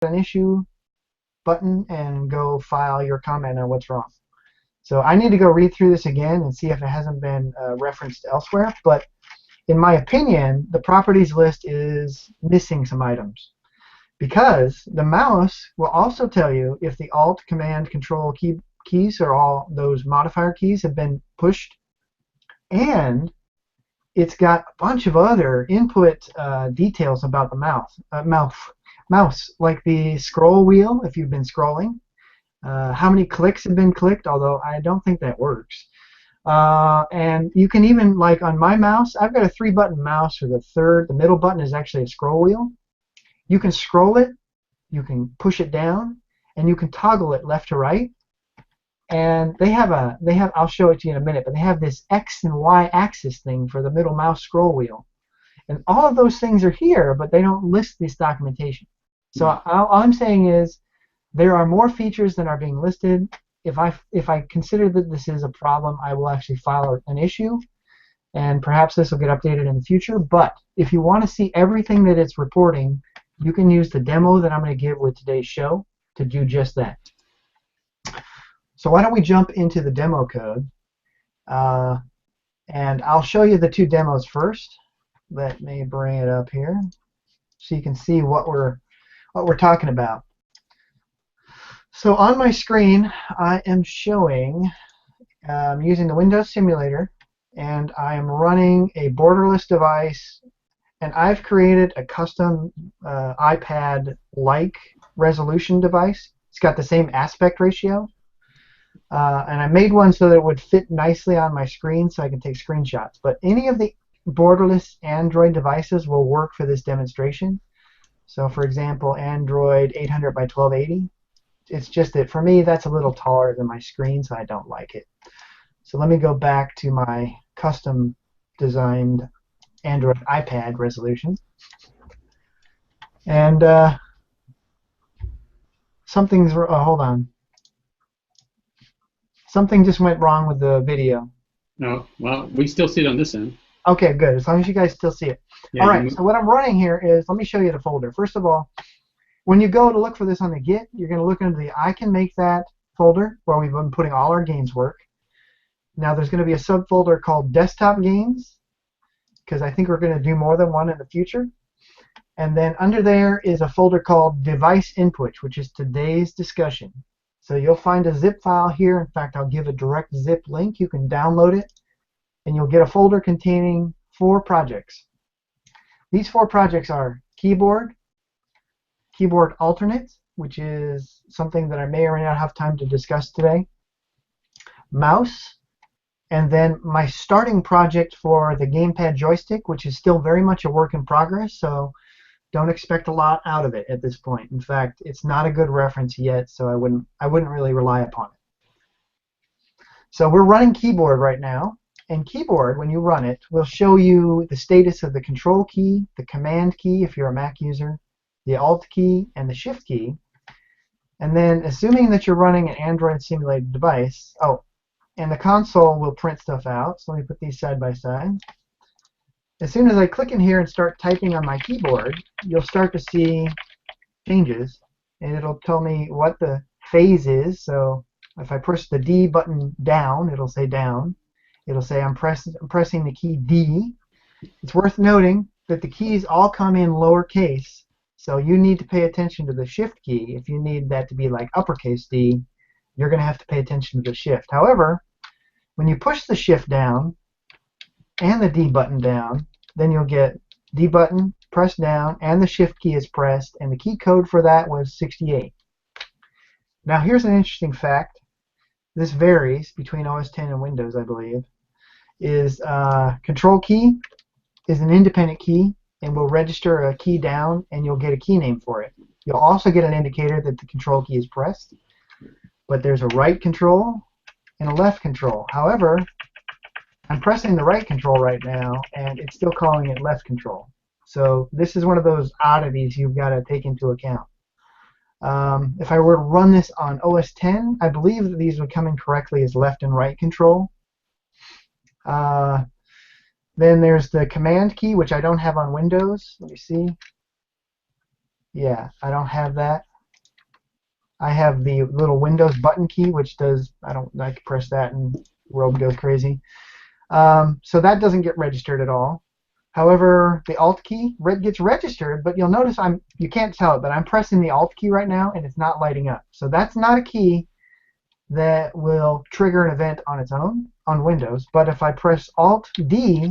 an issue button and go file your comment on what's wrong. So I need to go read through this again and see if it hasn't been referenced elsewhere. But in my opinion, the properties list is missing some items, because the mouse will also tell you if the Alt, Command, Control keys or all those modifier keys have been pushed, and it's got a bunch of other input details about the mouse, like the scroll wheel if you've been scrolling, how many clicks have been clicked, although I don't think that works. And you can even, like on my mouse, I've got a 3-button mouse with the middle button is actually a scroll wheel. You can scroll it, you can push it down, and you can toggle it left to right. And I'll show it to you in a minute, but they have this X and Y axis thing for the middle mouse scroll wheel. And all of those things are here, but they don't list this documentation. So all I'm saying is there are more features than are being listed. If I consider that this is a problem, I will actually file an issue, and perhaps this will get updated in the future. But if you want to see everything that it's reporting, you can use the demo that I'm going to give with today's show to do just that. So why don't we jump into the demo code, and I'll show you the 2 demos first. Let me bring it up here so you can see what we're talking about. So on my screen, I am showing using the Windows simulator, and I am running a borderless device, and I've created a custom iPad-like resolution device. It's got the same aspect ratio, and I made one so that it would fit nicely on my screen so I can take screenshots. But any of the borderless Android devices will work for this demonstration. So for example, Android 800 by 1280. It's just that for me that's a little taller than my screen, so I don't like it. So let me go back to my custom designed Android iPad resolution. And hold on. Something just went wrong with the video. No, well, we still see it on this end. Okay, good. As long as you guys still see it. Yeah, all right, so what I'm running here is, let me show you the folder. First of all, when you go to look for this on the Git, you're going to look into the I Can Make That folder where we've been putting all our games work. Now there's going to be a subfolder called Desktop Games, because I think we're going to do more than one in the future. And then under there is a folder called Device Input, which is today's discussion. So you'll find a zip file here. In fact, I'll give a direct zip link. You can download it, and you'll get a folder containing 4 projects. These 4 projects are Keyboard Alternate, which is something that I may or may not have time to discuss today, Mouse, and then my starting project for the gamepad joystick, which is still very much a work in progress, so don't expect a lot out of it at this point. In fact, it's not a good reference yet, so I wouldn't really rely upon it. So we're running Keyboard right now, and Keyboard, when you run it, will show you the status of the Control key, the Command key if you're a Mac user, the Alt key, and the Shift key. And then, assuming that you're running an Android simulated device, and the console will print stuff out. So let me put these side by side. As soon as I click in here and start typing on my keyboard, you'll start to see changes, and it'll tell me what the phase is. So if I push the D button down, it'll say down. It'll say I'm pressing the key D. It's worth noting that the keys all come in lowercase, so you need to pay attention to the Shift key. If you need that to be like uppercase D, you're going to have to pay attention to the Shift. However, when you push the Shift down and the D button down, then you'll get D button pressed down and the Shift key is pressed, and the key code for that was 68. Now here's an interesting fact. This varies between OS X and Windows, I believe. Control key is an independent key and will register a key down, and you'll get a key name for it. You'll also get an indicator that the Control key is pressed, but there's a right control and a left control. However, I'm pressing the right control right now, and it's still calling it left control. So this is one of those oddities you've got to take into account. If I were to run this on OS X, I believe that these would come in correctly as left and right control. Then there's the Command key, which I don't have on Windows. Let me see. Yeah, I don't have that. I have the little Windows button key, which does, I can press that and Robe goes crazy. So that doesn't get registered at all. However, the Alt key gets registered, but you'll notice you can't tell it, but I'm pressing the Alt key right now and it's not lighting up. So that's not a key that will trigger an event on its own on Windows. But if I press Alt D,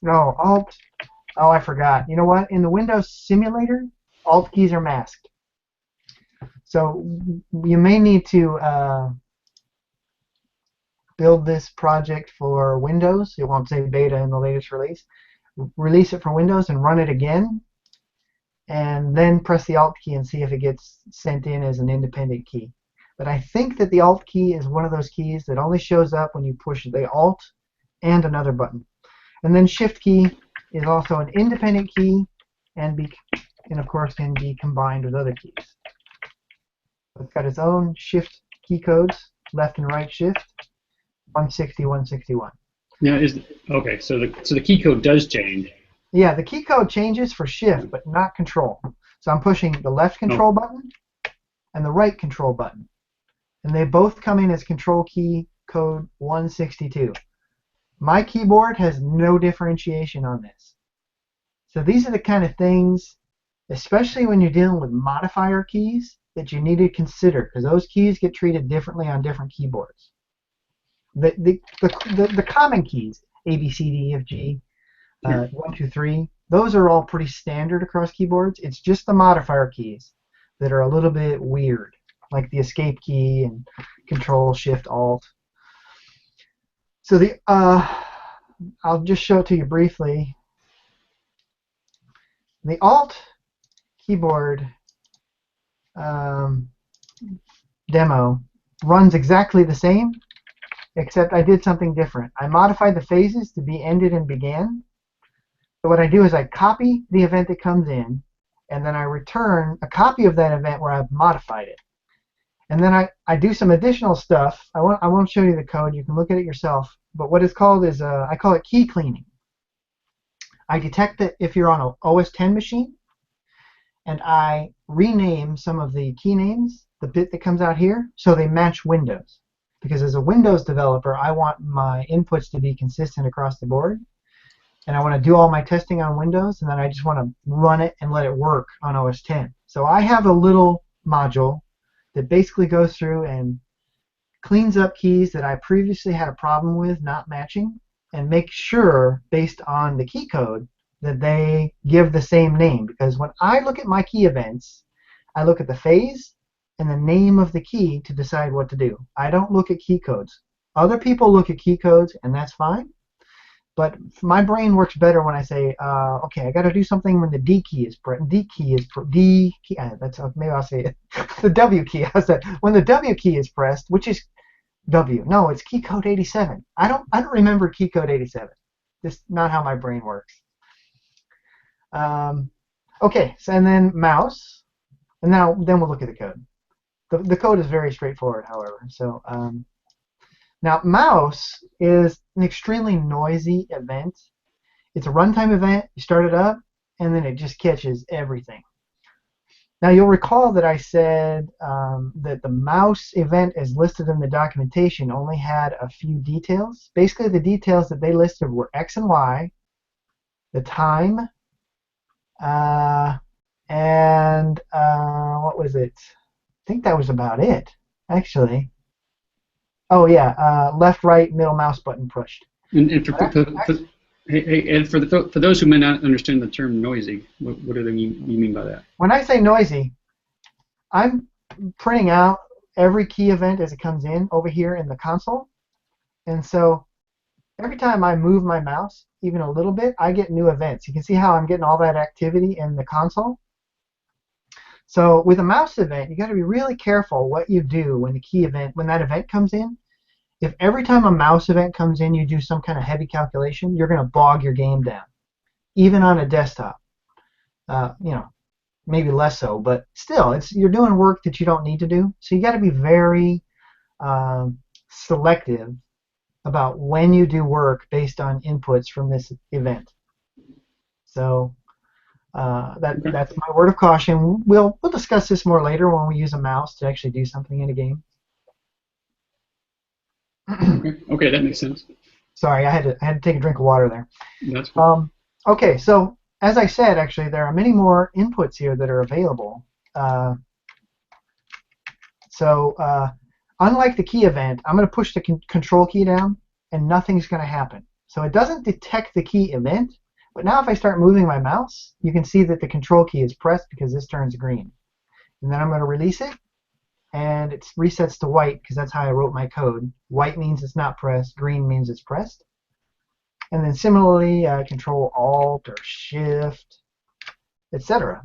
no, Alt, oh, I forgot. You know what? In the Windows simulator, Alt keys are masked. So you may need to build this project for Windows. It won't say beta in the latest release. Release it for Windows and run it again, and then press the Alt key and see if it gets sent in as an independent key. But I think that the Alt key is one of those keys that only shows up when you push the Alt and another button. And then Shift key is also an independent key and of course can be combined with other keys. It's got its own shift key codes, left and right shift, 160, 161. Now okay, so the key code does change. Yeah, the key code changes for shift, but not control. So I'm pushing the left control button and the right control button. And they both come in as control key code 162. My keyboard has no differentiation on this. So these are the kind of things, especially when you're dealing with modifier keys, that you need to consider, because those keys get treated differently on different keyboards. The common keys, A, B, C, D, E, F, G, 1, 2, 3, those are all pretty standard across keyboards. It's just the modifier keys that are a little bit weird, like the escape key and control shift alt. So I'll just show it to you briefly. The alt keyboard demo runs exactly the same, except I did something different. I modified the phases to be ended and began. So what I do is I copy the event that comes in, and then I return a copy of that event where I've modified it. And then I do some additional stuff. I won't show you the code. You can look at it yourself. But what it's called is, I call it key cleaning. I detect that if you're on an OS X machine, and I rename some of the key names, the bit that comes out here, so they match Windows. Because as a Windows developer, I want my inputs to be consistent across the board. And I want to do all my testing on Windows, and then I just want to run it and let it work on OS X. So I have a little module that basically goes through and cleans up keys that I previously had a problem with not matching, and make sure, based on the key code, that they give the same name. Because when I look at my key events, I look at the phase and the name of the key to decide what to do. I don't look at key codes. Other people look at key codes, and that's fine. But my brain works better when I say, okay, I got to do something when the D key is pressed. Maybe I'll say it. The W key. I said when the W key is pressed, which is W. No, it's key code 87. I don't remember key code 87. That's not how my brain works. Okay, so and then mouse, and then we'll look at the code. The code is very straightforward, however. So now mouse is an extremely noisy event. It's a runtime event. You start it up, and then it just catches everything. Now you'll recall that I said that the mouse event as listed in the documentation only had a few details. Basically, the details that they listed were X and Y, the time, and what was it? I think that was about it, actually. Oh yeah, left, right, middle mouse button pushed. And for those who may not understand the term noisy, what do you mean by that? When I say noisy, I'm printing out every key event as it comes in over here in the console, and so every time I move my mouse even a little bit, I get new events. You can see how I'm getting all that activity in the console. So with a mouse event, you got to be really careful what you do when that event comes in. If every time a mouse event comes in, you do some kind of heavy calculation, you're going to bog your game down, even on a desktop. Maybe less so, but still, you're doing work that you don't need to do. So you got to be very selective about when you do work based on inputs from this event. So Okay. That's my word of caution. We'll discuss this more later when we use a mouse to actually do something in a game. Okay. Okay, that makes sense. Sorry, I had to take a drink of water there. That's fine. Okay, so as I said, actually, there are many more inputs here that are available. Uh, so unlike the key event, I'm going to push the control key down, and nothing's going to happen. So it doesn't detect the key event, but now if I start moving my mouse, you can see that the control key is pressed because this turns green. And then I'm going to release it, and it resets to white because that's how I wrote my code. White means it's not pressed, green means it's pressed. And then similarly, Control Alt or Shift, etc.